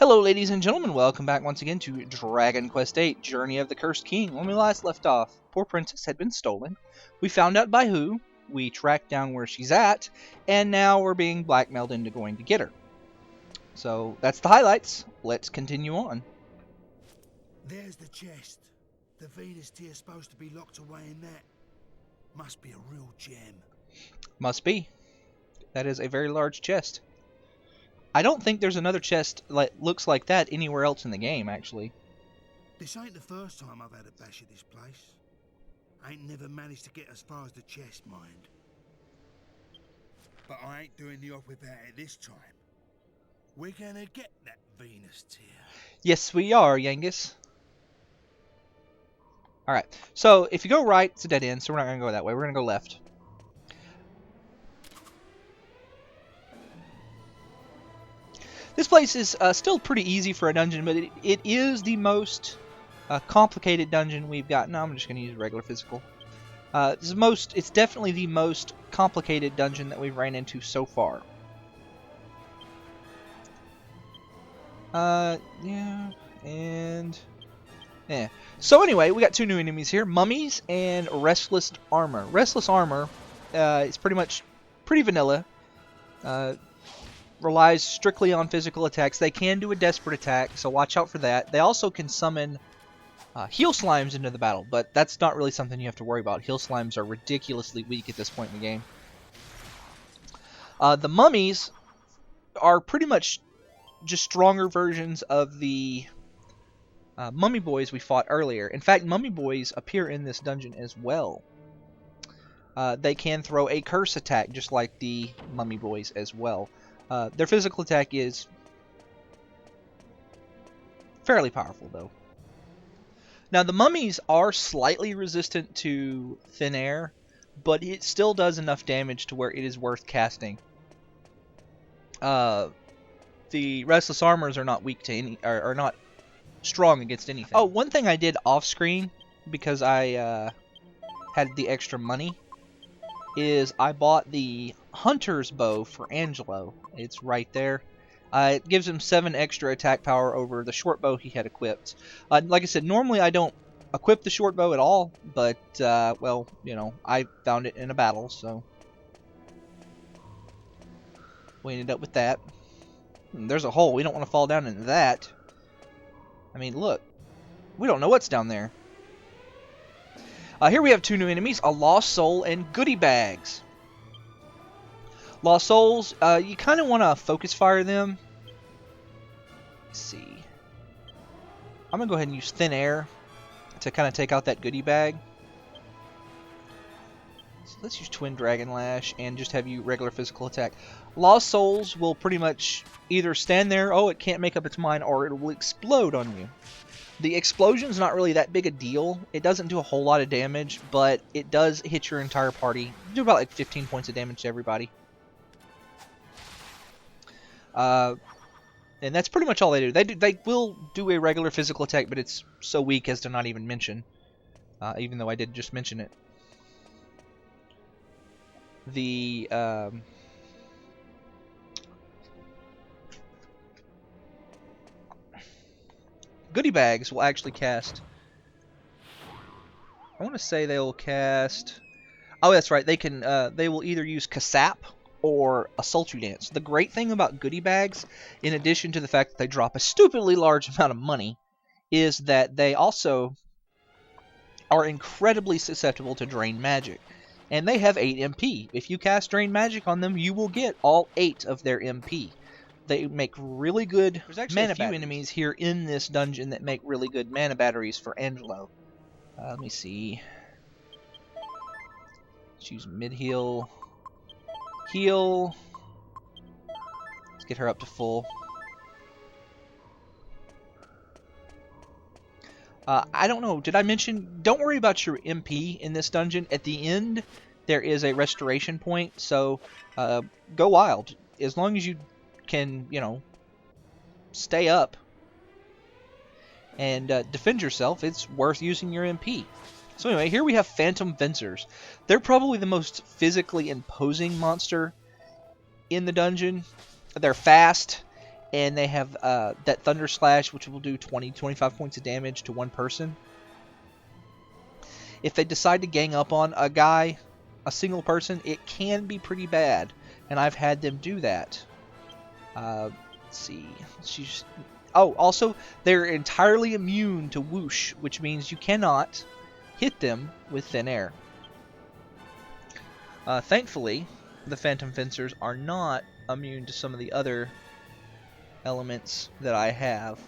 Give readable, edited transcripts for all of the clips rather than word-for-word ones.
Hello ladies and gentlemen, welcome back once again to Dragon Quest VIII, Journey of the Cursed King. When we last left off, poor princess had been stolen. We found out by who, we tracked down where she's at, and now we're being blackmailed into going to get her. So that's the highlights. Let's continue on. There's the chest. The Venus tear's supposed to be locked away in that. Must be a real gem. Must be. That is a very large chest. I don't think there's another chest like looks like that anywhere else in the game, actually. This ain't the first time I've had a bash at this place. I ain't never managed to get as far as the chest, mind. But I ain't doing the off without it this time. We're gonna get that Venus tear. Yes, we are, Yangus. Alright, so if you go right, it's a dead end, so we're not going to go that way. We're going to go left. This place is still pretty easy for a dungeon, but it is the most complicated dungeon we've got. No, I'm just going to use regular physical. It's definitely the most complicated dungeon that we've ran into so far. Yeah, and... yeah. So anyway, we got two new enemies here, Mummies and Restless Armor. Restless Armor is pretty vanilla. Relies strictly on physical attacks. They can do a desperate attack, so watch out for that. They also can summon heal slimes into the battle, but that's not really something you have to worry about. Heal slimes are ridiculously weak at this point in the game. The Mummies are pretty much just stronger versions of the Mummy Boys we fought earlier. In fact, Mummy Boys appear in this dungeon as well. They can throw a curse attack just like the Mummy Boys as well. Their physical attack is fairly powerful, though. Now, the Mummies are slightly resistant to thin air, but it still does enough damage to where it is worth casting. The Restless Armors are not weak to any, are not strong against anything. Oh, one thing I did off screen because I had the extra money is I bought the Hunter's Bow for Angelo. It's right there. It gives him 7 extra attack power over the short bow he had equipped. Like I said, normally I don't equip the short bow at all, but, well, you know, I found it in a battle, so we ended up with that. There's a hole. We don't want to fall down into that. I mean, look. We don't know what's down there. Here we have two new enemies, a Lost Soul and Goodie Bags. Lost Souls, you kind of want to focus fire them. Let's see. I'm going to go ahead and use Thin Air to kind of take out that Goodie Bag. So let's use Twin Dragon Lash and just have you regular physical attack. Lost Souls will pretty much either stand there, oh, it can't make up its mind, or it will explode on you. The explosion's not really that big a deal. It doesn't do a whole lot of damage, but it does hit your entire party. Do about like 15 points of damage to everybody. And that's pretty much all they do. They will do a regular physical attack, but it's so weak as to not even mention. Even though I did just mention it. The Goodie Bags will actually cast. I want to say they will cast. Oh, that's right. They can. They will either use Kasap or a Sultry Dance. The great thing about Goodie Bags, in addition to the fact that they drop a stupidly large amount of money, is that they also are incredibly susceptible to Drain Magic. And they have 8 MP. If you cast Drain Magic on them, you will get all 8 of their MP. They make really good mana batteries. Enemies here in this dungeon that make really good mana batteries for Angelo. Let me see. Let's use mid-heal. Heal. Let's get her up to full. I don't know. Did I mention... Don't worry about your MP in this dungeon. At the end, there is a restoration point, so go wild. As long as you can, you know, stay up and defend yourself, it's worth using your MP. So anyway, here we have Phantom Fencers. They're probably the most physically imposing monster in the dungeon. They're fast, and they have that Thunder Slash, which will do 25 points of damage to one person. If they decide to gang up on a guy, a single person, it can be pretty bad, and I've had them do that. Let's see. Oh, also, they're entirely immune to whoosh, which means you cannot hit them with thin air. Thankfully, the Phantom Fencers are not immune to some of the other elements that I have.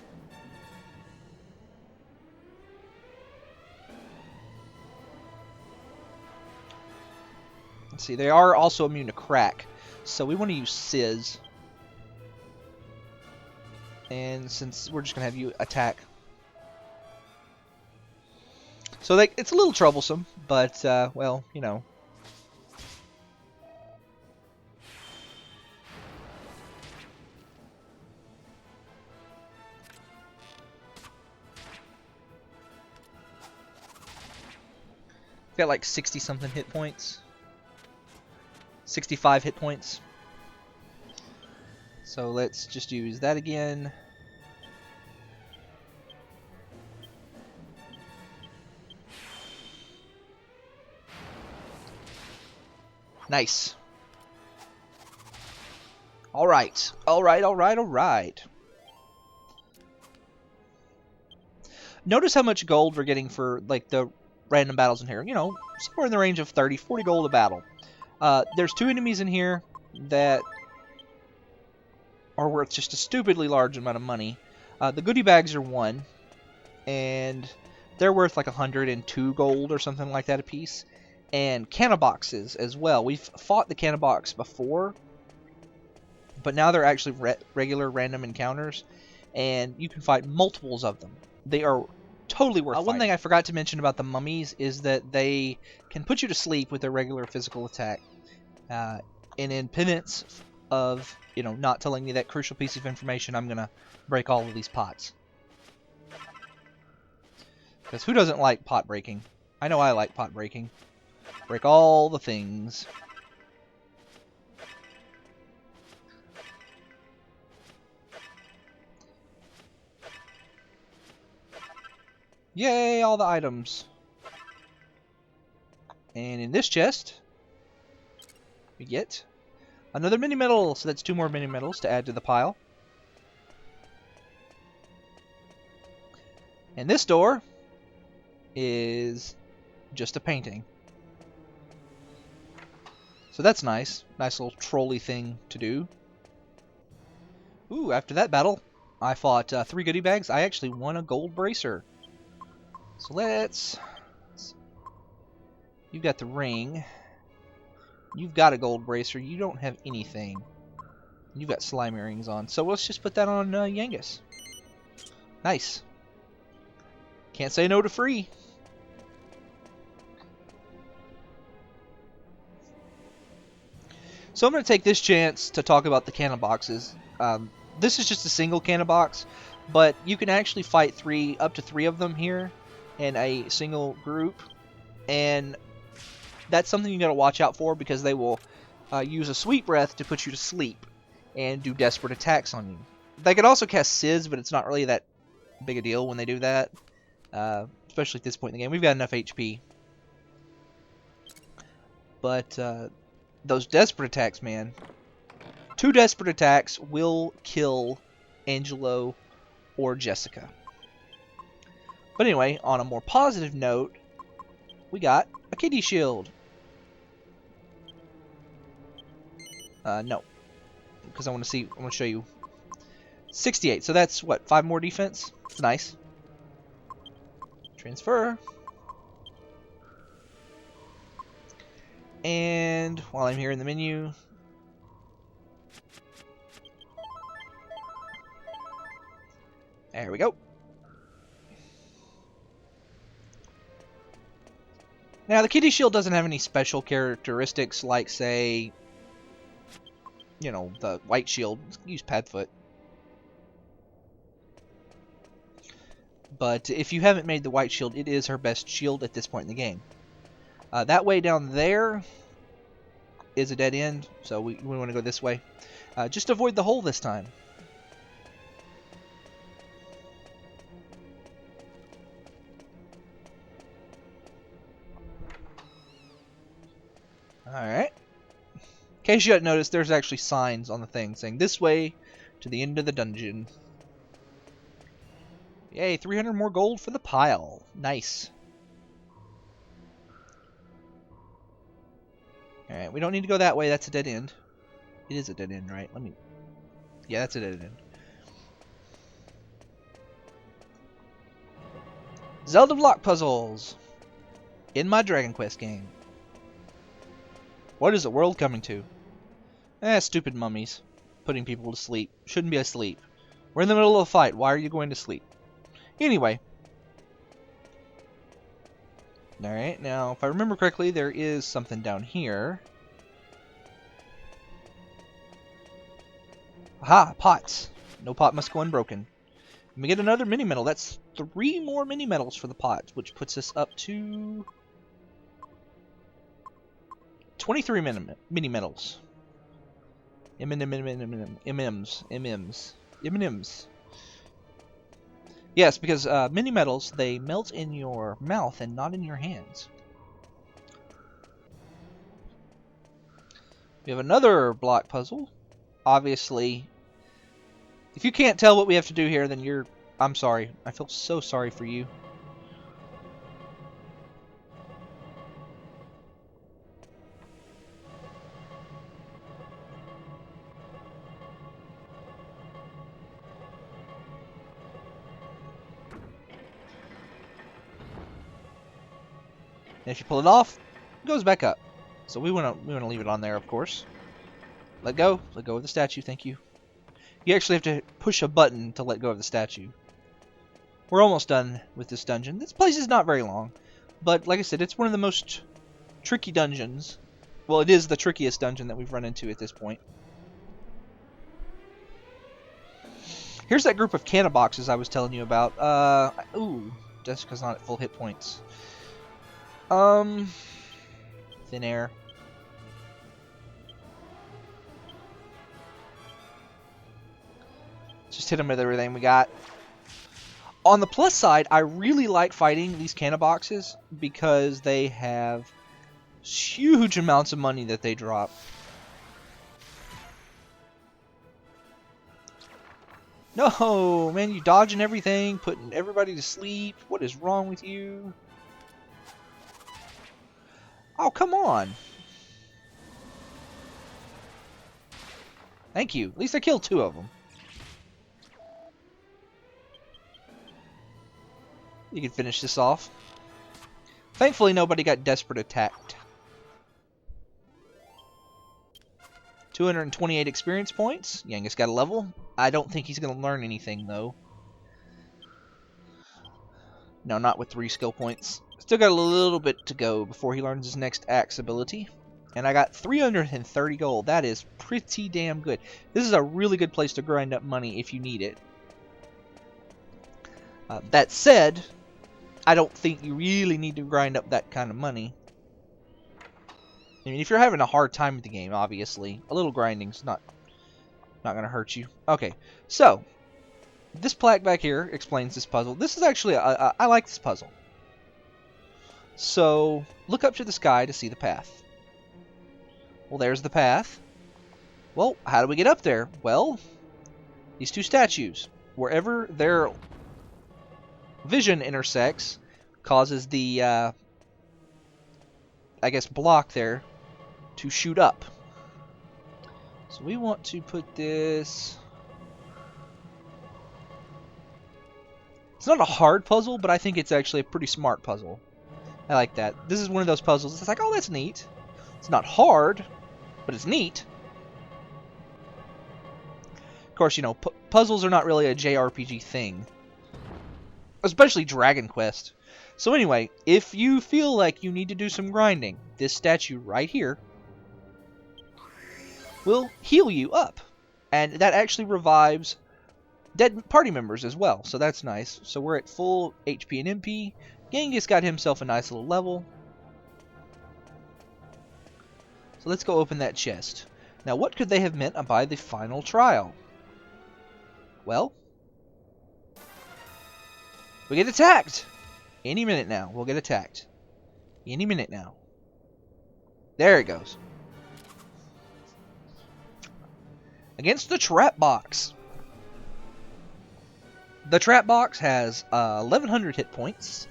Let's see, they are also immune to crack, so we want to use Sizz. And since we're just going to have you attack. So it's a little troublesome, but, well, you know. Got like 60-something hit points. 65 hit points. So let's just use that again. Nice. Alright. Alright. Notice how much gold we're getting for like the random battles in here. You know, somewhere in the range of 30, 40 gold a battle. There's 2 enemies in here that are worth just a stupidly large amount of money. The goodie bags are 1, and they're worth like 102 gold or something like that a piece. And canna boxes as well. We've fought the canna box before, but now they're actually regular random encounters, and you can fight multiples of them. They are totally worth One thing I forgot to mention about the mummies is that they can put you to sleep with their regular physical attack. And in penance of, you know, not telling me that crucial piece of information, I'm going to break all of these pots. Because who doesn't like pot breaking? I know I like pot breaking. Break all the things. Yay, all the items. And in this chest, we get another mini medal. So that's 2 more mini medals to add to the pile. And this door is just a painting. So that's nice. Nice little trolley thing to do. Ooh, after that battle, I fought 3 goodie bags. I actually won a gold bracer. So let's... You've got the ring. You've got a gold bracer. You don't have anything. You've got slime earrings on. So let's just put that on Yangus. Nice. Can't say no to free. So I'm going to take this chance to talk about the cannon boxes. This is just a single cannon box, but you can actually fight up to three of them here in a single group, and that's something you got to watch out for because they will use a sweet breath to put you to sleep and do desperate attacks on you. They can also cast Sizz, but it's not really that big a deal when they do that, especially at this point in the game. We've got enough HP. But those desperate attacks, man. 2 desperate attacks will kill Angelo or Jessica. But anyway, on a more positive note, we got a kitty shield. No. Because I want to show you. 68. So that's what, 5 more defense? It's nice. Transfer. And while I'm here in the menu, there we go. Now the kitty shield doesn't have any special characteristics like, say, you know, the white shield. Use Padfoot. But if you haven't made the white shield, it is her best shield at this point in the game. That way down there is a dead end, so we want to go this way. Just avoid the hole this time. Alright. In case you hadn't noticed, there's actually signs on the thing saying this way to the end of the dungeon. Yay, 300 more gold for the pile. Nice. Alright, we don't need to go that way. That's a dead end. It is a dead end, right? Yeah, that's a dead end. Zelda block puzzles. In my Dragon Quest game. What is the world coming to? Stupid mummies. Putting people to sleep. Shouldn't be asleep. We're in the middle of a fight. Why are you going to sleep? Anyway. Alright, now if I remember correctly, there is something down here. Aha, pots. No pot must go unbroken. And we get another mini medal. That's 3 more mini medals for the pots, which puts us up to 23 mini medals. M&Ms. Yes, because mini medals, they melt in your mouth and not in your hands. We have another block puzzle. Obviously, if you can't tell what we have to do here, then I'm sorry. I feel so sorry for you. And if you pull it off, it goes back up. So we want to leave it on there, of course. Let go of the statue. Thank you. You actually have to push a button to let go of the statue. We're almost done with this dungeon. This place is not very long, but like I said, it's one of the most tricky dungeons. Well, it is the trickiest dungeon that we've run into at this point. Here's that group of canna boxes I was telling you about. Ooh, Jessica's not at full hit points. Thin air. Just hit them with everything we got. On the plus side, I really like fighting these canna boxes because they have huge amounts of money that they drop. No, man, you dodging everything, putting everybody to sleep. What is wrong with you? Oh, come on. Thank you. At least I killed 2 of them. You can finish this off. Thankfully, nobody got desperate attacked. 228 experience points. Yangus got a level. I don't think he's going to learn anything, though. No, not with 3 skill points. Still got a little bit to go before he learns his next axe ability. And I got 330 gold. That is pretty damn good. This is a really good place to grind up money if you need it. That said, I don't think you really need to grind up that kind of money. I mean, if you're having a hard time with the game, obviously, a little grinding's not going to hurt you. Okay, so this plaque back here explains this puzzle. This is actually, I like this puzzle. So, look up to the sky to see the path. Well, there's the path. Well, how do we get up there? Well, these 2 statues. Wherever their vision intersects, causes the, I guess, block there to shoot up. So we want to put this... It's not a hard puzzle, but I think it's actually a pretty smart puzzle. I like that. This is one of those puzzles. It's like, oh, that's neat. It's not hard, but it's neat. Of course, you know, puzzles are not really a JRPG thing. Especially Dragon Quest. So anyway, if you feel like you need to do some grinding, this statue right here will heal you up. And that actually revives dead party members as well, so that's nice. So we're at full HP and MP. Genghis got himself a nice little level. So let's go open that chest. Now, what could they have meant by the final trial? Well, we get attacked! Any minute now, we'll get attacked. Any minute now. There it goes. Against the trap box. The trap box has 1,100 hit points.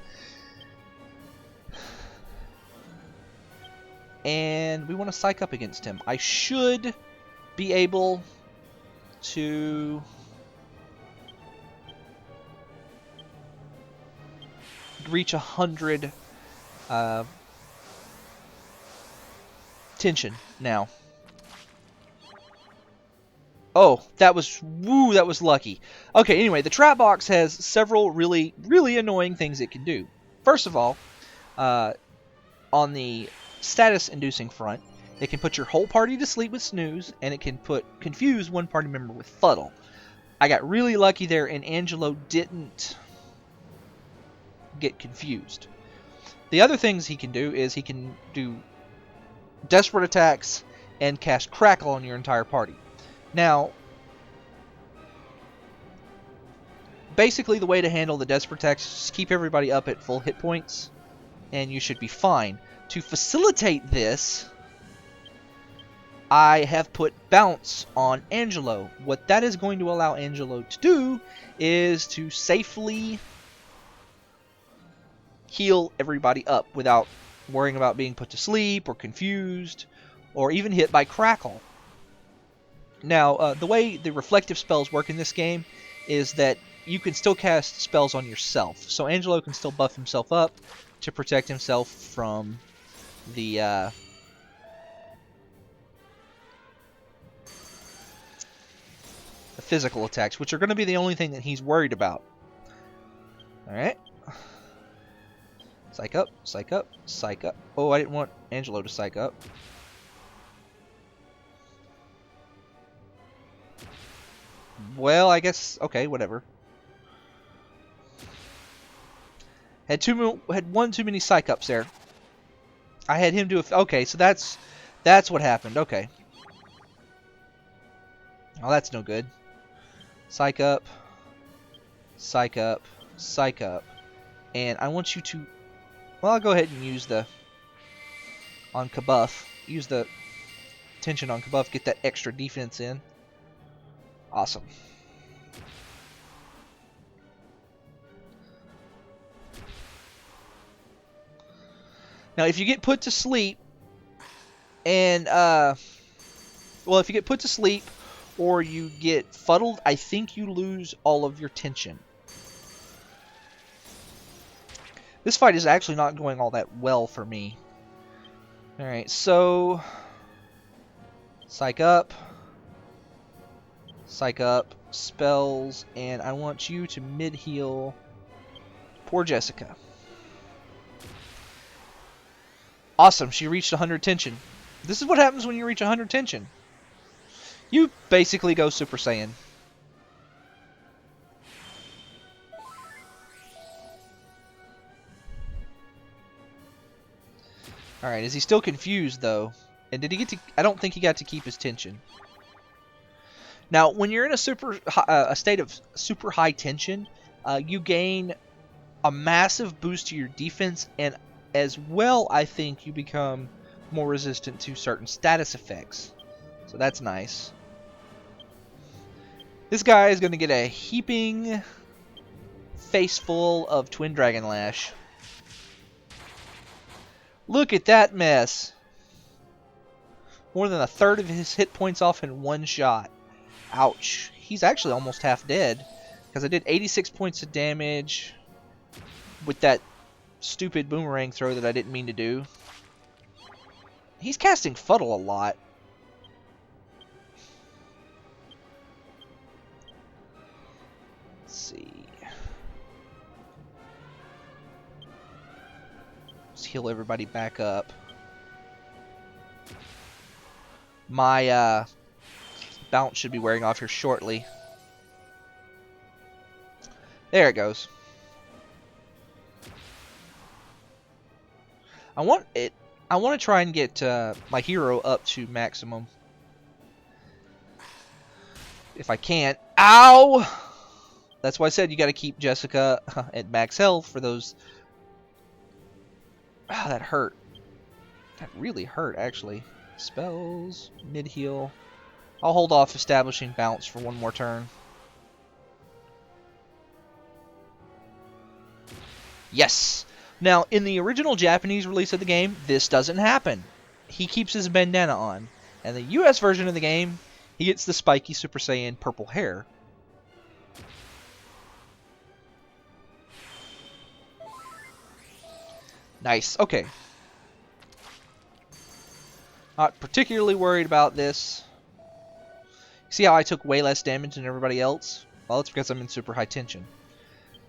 And we want to psych up against him. I should be able to reach 100 tension now. Oh, that was lucky. Okay, anyway, the trap box has several really annoying things it can do. First of all, on the status-inducing front, it can put your whole party to sleep with snooze, and it can confuse one party member with fuddle. I got really lucky there, and Angelo didn't get confused. The other things he can do is he can do desperate attacks and cast crackle on your entire party. Now, basically the way to handle the desperate attacks is just keep everybody up at full hit points, and you should be fine. To facilitate this, I have put bounce on Angelo. What that is going to allow Angelo to do is to safely heal everybody up without worrying about being put to sleep or confused or even hit by crackle. Now, the way the reflective spells work in this game is that you can still cast spells on yourself. So Angelo can still buff himself up to protect himself from the physical attacks, which are going to be the only thing that he's worried about. Alright. Psych up, psych up, psych up. Oh, I didn't want Angelo to psych up. Well, I guess, okay, whatever. Had one too many psych ups there. I had him do a... Okay, so that's what happened. Okay. Oh, that's no good. Psych up. Psych up. Psych up. And I want you to... Well, I'll go ahead and use the... On Kabuff. Use the tension on Kabuff. Get that extra defense in. Awesome. Now, if you get put to sleep, and, well, if you get put to sleep, or you get fuddled, I think you lose all of your tension. This fight is actually not going all that well for me. Alright, so... Psych up. Psych up. Spells. And I want you to mid-heal poor Jessica. Awesome, she reached 100 tension. This is what happens when you reach 100 tension. You basically go Super Saiyan. Alright, is he still confused, though? And did he get to... I don't think he got to keep his tension. Now, when you're in a state of super high tension, you gain a massive boost to your defense, and as well, I think you become more resistant to certain status effects. So that's nice. This guy is going to get a heaping face full of Twin Dragon Lash. Look at that mess. More than a third of his hit points off in one shot. Ouch. He's actually almost half dead. Because I did 86 points of damage with that stupid boomerang throw that I didn't mean to do. He's casting Fuddle a lot. Let's see. Let's heal everybody back up. My bounce should be wearing off here shortly. There it goes. I want to try and get my hero up to maximum. If I can't. Ow! That's why I said you got to keep Jessica at max health for those. Ah, that hurt. That really hurt, actually. Spells, mid-heal. I'll hold off establishing bounce for one more turn. Yes! Now, in the original Japanese release of the game, this doesn't happen. He keeps his bandana on. And the US version of the game, he gets the spiky Super Saiyan purple hair. Nice. Okay. Not particularly worried about this. See how I took way less damage than everybody else? Well, it's because I'm in super high tension.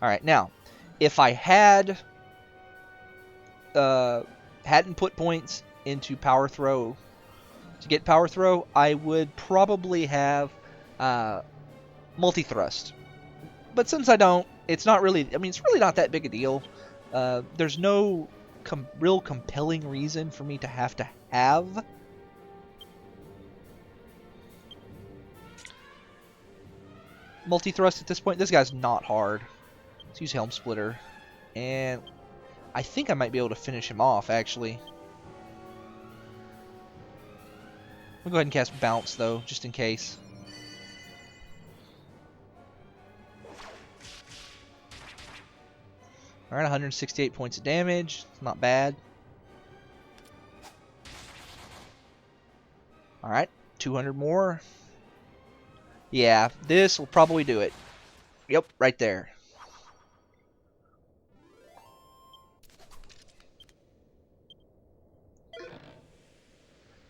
Alright, now, if I hadn't put points into power throw to get power throw, I would probably have multi-thrust. But since I don't, it's not really, I mean, it's really not that big a deal. There's no real compelling reason for me to have multi-thrust at this point. This guy's not hard. Let's use Helm Splitter. And I think I might be able to finish him off, actually. We'll go ahead and cast Bounce, though, just in case. Alright, 168 points of damage. Not bad. Alright, 200 more. Yeah, this will probably do it. Yep, right there.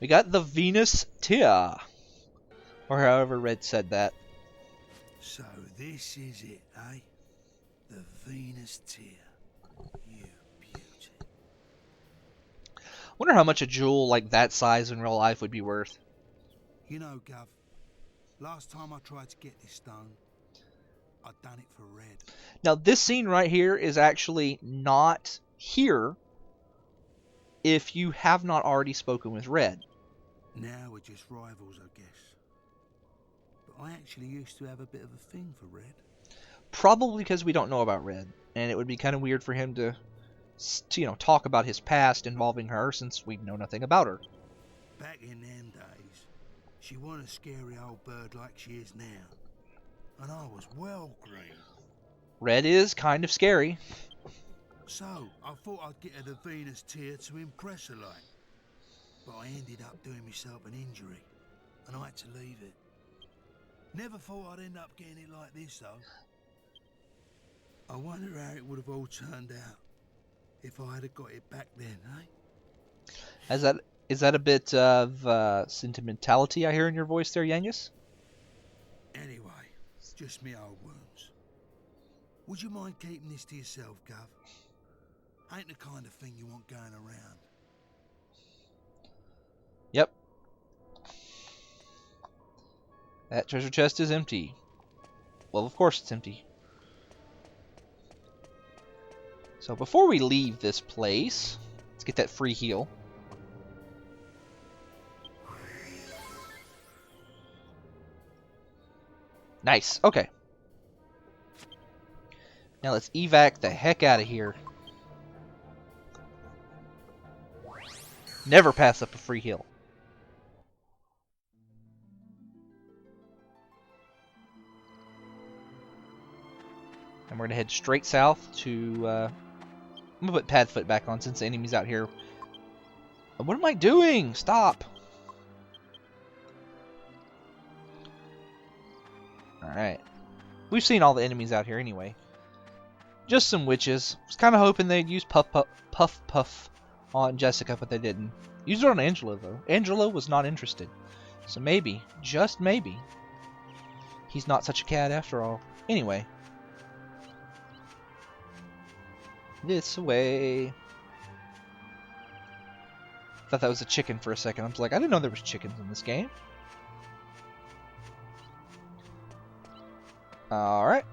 We got the Venus Tear. Or however Red said that. So this is it, eh? The Venus Tear. You beauty. Wonder how much a jewel like that size in real life would be worth. You know, Gov, last time I tried to get this stone, I'd done it for Red. Now this scene right here is actually not here if you have not already spoken with Red. Now we're just rivals, I guess. But I actually used to have a bit of a thing for Red. Probably because we don't know about Red, and it would be kind of weird for him to you know, talk about his past involving her since we know nothing about her. Back in them days, she wasn't a scary old bird like she is now. And I was well green. Red is kind of scary. So, I thought I'd get her the Venus Tear to impress her like. But I ended up doing myself an injury, and I had to leave it. Never thought I'd end up getting it like this, though. I wonder how it would have all turned out if I had got it back then, eh? Is that a bit of sentimentality I hear in your voice there, Yangus? Anyway, it's just me old wounds. Would you mind keeping this to yourself, Gov? Ain't the kind of thing you want going around. Yep. That treasure chest is empty. Well, of course it's empty. So before we leave this place, let's get that free heal. Nice. Okay. Now let's evac the heck out of here. Never pass up a free heal. And we're going to head straight south to... I'm going to put Padfoot back on since the enemy's out here. What am I doing? Stop. Alright. We've seen all the enemies out here anyway. Just some witches. Was kind of hoping they'd use Puff on Jessica, but they didn't. Used it on Angela, though. Angela was not interested. So maybe, just maybe, he's not such a cad after all. Anyway. This way. Thought that was a chicken for a second. I was like, I didn't know there was chickens in this game. Alright.